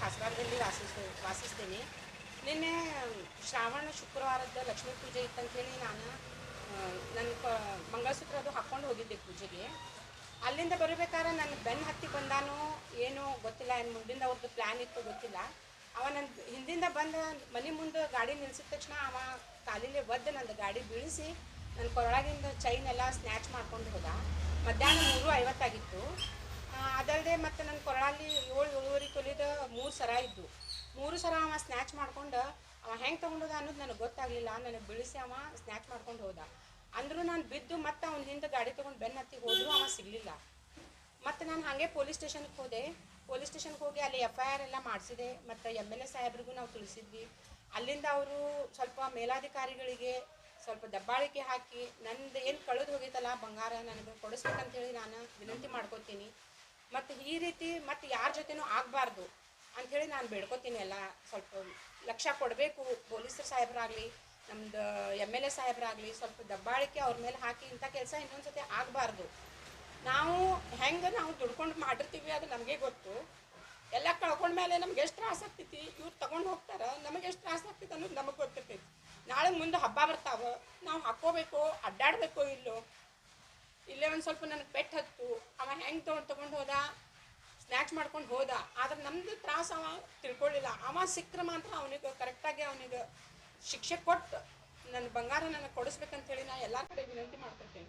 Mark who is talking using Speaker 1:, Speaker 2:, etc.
Speaker 1: ಕಾಸರಗೋಡದಲ್ಲಿ ವಾಸಿಸ್ತೀನಿ. ನಿನ್ನೆ ಶ್ರಾವಣ ಶುಕ್ರವಾರದ ಲಕ್ಷ್ಮೀ ಪೂಜೆ ಇತ್ತಂಥೇಳಿ ನಾನು ನನ್ನ ಮಂಗಳಸೂತ್ರ ಅದು ಹಾಕ್ಕೊಂಡು ಹೋಗಿದ್ದೆ ಪೂಜೆಗೆ. ಅಲ್ಲಿಂದ ಬರಬೇಕಾದ್ರೆ ನನ್ನ ಬೆನ್ನು ಹತ್ತಿ ಬಂದಾನೋ ಏನೋ ಗೊತ್ತಿಲ್ಲ, ಏನು ಮುಂದಿಂದ ಅವ್ರದ್ದು ಪ್ಲ್ಯಾನ್ ಇತ್ತು ಗೊತ್ತಿಲ್ಲ. ಅವ ನನ್ನ ಹಿಂದಿಂದ ಬಂದು ಮನೆ ಮುಂದೆ ಗಾಡಿ ನಿಲ್ಸಿದ ತಕ್ಷಣ ಅವ ಕಾಲಿಲೆ ಒದ್ದು ನಂದು ಗಾಡಿ ಬೀಳಿಸಿ ನನ್ನ ಕೊರಳಾಗಿಂದ ಚೈನ್ ಎಲ್ಲ ಸ್ನ್ಯಾಚ್ ಮಾಡ್ಕೊಂಡು ಹೋದ. ಮಧ್ಯಾಹ್ನ 3:50 ಅದಲ್ಲದೆ ಮತ್ತು ನನ್ನ ಕೊರಳಲ್ಲಿ 7-7.5 ತೊಲಿದ 3 ಸರ ಇದ್ದು. 3 ಸರ ಅವ ಸ್ನ್ಯಾಚ್ ಮಾಡ್ಕೊಂಡು ಅವ ಹೆಂಗೆ ತೊಗೊಂಡೋದ ಅನ್ನೋದು ನನಗೆ ಗೊತ್ತಾಗಲಿಲ್ಲ. ನನಗೆ ಬೀಳಿಸಿ ಅವ ಸ್ನ್ಯಾಚ್ ಮಾಡ್ಕೊಂಡು ಹೋದ. ಅಂದರೂ ನಾನು ಬಿದ್ದು ಮತ್ತು ಅವ್ನ ಹಿಂದೆ ಗಾಡಿ ತೊಗೊಂಡು ಬೆನ್ನು ಹತ್ತಿ ಹೋದರೂ ಅವ ಸಿಗಲಿಲ್ಲ. ಮತ್ತು ನಾನು ಹಾಗೆ ಪೊಲೀಸ್ ಸ್ಟೇಷನ್ಗೆ ಹೋದೆ. ಪೊಲೀಸ್ ಸ್ಟೇಷನ್ಗೆ ಹೋಗಿ ಅಲ್ಲಿ FIR ಎಲ್ಲ ಮಾಡಿಸಿದೆ. ಮತ್ತು MLA ಸಾಹೇಬ್ರಿಗೂ ನಾವು ತಿಳಿಸಿದ್ವಿ. ಅಲ್ಲಿಂದ ಅವರು ಸ್ವಲ್ಪ ಮೇಲಾಧಿಕಾರಿಗಳಿಗೆ ಸ್ವಲ್ಪ ದಬ್ಬಾಳಿಕೆ ಹಾಕಿ ನಂದು ಏನು ಕಳೆದು ಹೋಗೈತಲ್ಲ ಬಂಗಾರ ನನಗೆ ಕೊಡಿಸ್ಬೇಕಂತೇಳಿ ನಾನು ವಿನಂತಿ ಮಾಡ್ಕೋತೀನಿ. ಮತ್ತು ಈ ರೀತಿ ಮತ್ತು ಯಾರ ಜೊತೆನೂ ಆಗಬಾರ್ದು ಅಂಥೇಳಿ ನಾನು ಬೇಡ್ಕೋತೀನಿ. ಎಲ್ಲ ಸ್ವಲ್ಪ ಲಕ್ಷ್ಯ ಕೊಡಬೇಕು. ಪೊಲೀಸರು ಸಾಹೇಬ್ರಾಗಲಿ ನಮ್ಮದು MLA ಸಾಹೇಬ್ರಾಗಲಿ ಸ್ವಲ್ಪ ದಬ್ಬಾಳಿಕೆ ಅವ್ರ ಮೇಲೆ ಹಾಕಿ ಇಂಥ ಕೆಲಸ ಇನ್ನೊಂದು ಸತಿ ಆಗಬಾರ್ದು. ನಾವು ಹೆಂಗೆ ನಾವು ದುಡ್ಕೊಂಡು ಮಾಡಿರ್ತೀವಿ ಅದು ನಮಗೆ ಗೊತ್ತು. ಎಲ್ಲ ಕಳ್ಕೊಂಡ್ಮೇಲೆ ನಮ್ಗೆ ಎಷ್ಟು ತ್ರಾಸ ಆಗ್ತೈತಿ, ಇವ್ರು ತೊಗೊಂಡು ಹೋಗ್ತಾರೆ, ನಮಗೆ ಎಷ್ಟು ತ್ರಾಸ ಆಗ್ತೈತೆ ಅನ್ನೋದು ನಮಗೆ ಗೊತ್ತಿರ್ತೈತಿ. ನಾಳೆ ಮುಂದೆ ಹಬ್ಬ ಬರ್ತಾವೆ, ನಾವು ಹಾಕ್ಕೋಬೇಕು, ಅಡ್ಡಾಡಬೇಕೋ ಇಲ್ಲೋ. ಇಲ್ಲೇ ಒಂದು ಸ್ವಲ್ಪ ನನಗೆ ಪೆಟ್ಟು ಹತ್ತು. ಅವ ಹೆಂಗೆ ತೊಗೊಂಡು ಹೋದ, ಸ್ನ್ಯಾಚ್ ಮಾಡ್ಕೊಂಡು ಹೋದ. ಆದ್ರೆ ನಮ್ಮದು ತ್ರಾಸ ಅವ ತಿಳ್ಕೊಳ್ಳಿಲ್ಲ. ಅವ ಸಿಕ್ಕರೆ ಮಾತ್ರ ಅವನಿಗೆ ಕರೆಕ್ಟಾಗಿ ಅವನಿಗೆ ಶಿಕ್ಷೆ ಕೊಟ್ಟು ನನ್ನ ಬಂಗಾರ ನನಗೆ ಕೊಡಿಸ್ಬೇಕಂತೇಳಿ ನಾನು ಎಲ್ಲರ ಕಡೆ ವಿನಂತಿ ಮಾಡ್ಕೊತೀನಿ.